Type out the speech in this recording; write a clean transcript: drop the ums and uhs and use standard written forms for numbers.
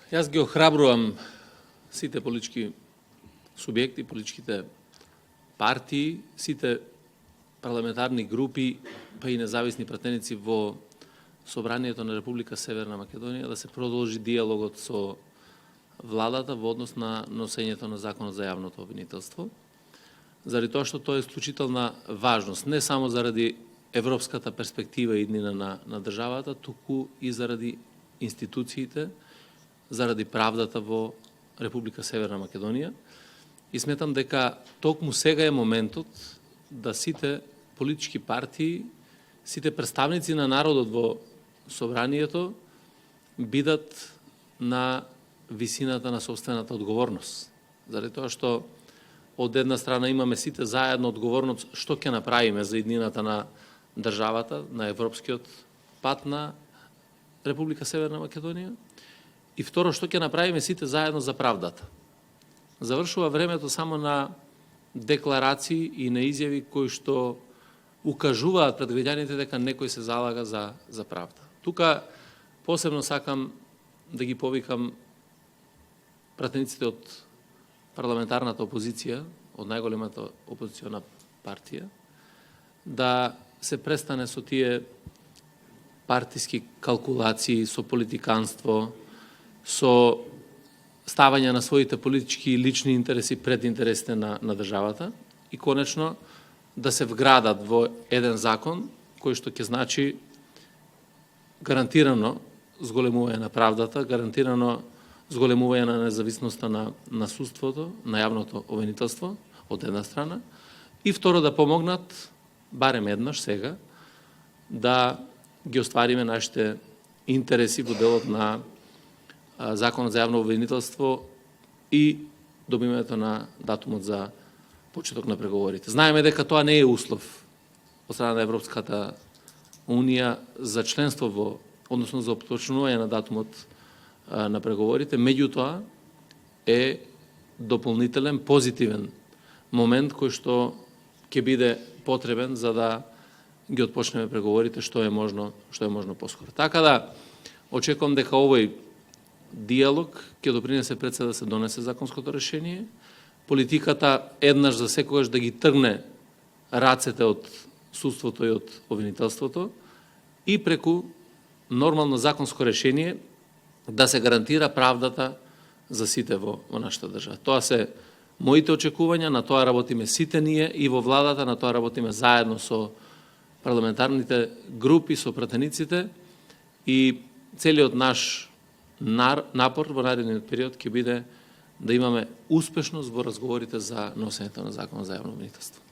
Јас ги охрабрувам сите политички субјекти, политичките партии, сите парламентарни групи, па и независни пратеници во Собранието на Република Северна Македонија да се продолжи диалогот со владата во однос на носењето на Законот за јавното обвинителство, заради тоа што тоа е исклучителна важност, не само заради европската перспектива и иднина на државата, туку и заради институциите, заради правдата во Република Северна Македонија. И сметам дека токму сега е моментот да сите политички партии, сите представници на народот во Собранието бидат на висината на собствената одговорност. Заради тоа што од една страна имаме сите заедно одговорност што ќе направиме за иднината на државата, на европскиот пат на Република Северна Македонија, и второ, што ќе направиме сите заедно за правдата. Завршува времето само на декларации и на изјави кои што укажуваат пред граѓаните дека некој се залага за правда. Тука посебно сакам да ги повикам пратениците од парламентарната опозиција, од најголемата опозициона партија, да се престане со тие партиски калкулации, со политиканство, со ставање на своите политички и лични интереси пред интересите на државата и конечно да се вградат во еден закон кој што ќе значи гарантирано зголемување на правдата, гарантирано зголемување на независноста на судството, на јавното обвинителство од една страна и второ да помогнат барем еднаш сега да ги оствариме нашите интереси во делот на Законот за јавно обвинителство и добивањето на датумот за почеток на преговорите. Знаеме дека тоа не е услов од страна на Европската Унија за членство во, односно за опочнување на датумот на преговорите, меѓутоа е дополнителен, позитивен момент кој што ќе биде потребен за да ги отпочнеме преговорите што е можно поскоро. Така да очекувам дека овој диалог ќе допринесе пред се да се донесе законското решение, политиката еднаш за секогаш да ги тргне рацете од судството и од обвинителството и преку нормално законско решение да се гарантира правдата за сите во нашата држава. Тоа се моите очекувања, на тоа работиме сите ние и во владата, на тоа работиме заедно со парламентарните групи, со пратениците и целиот наш напор во наредниот период ќе биде да имаме успешност во разговорите за носењето на Закон за јавно обвинителство.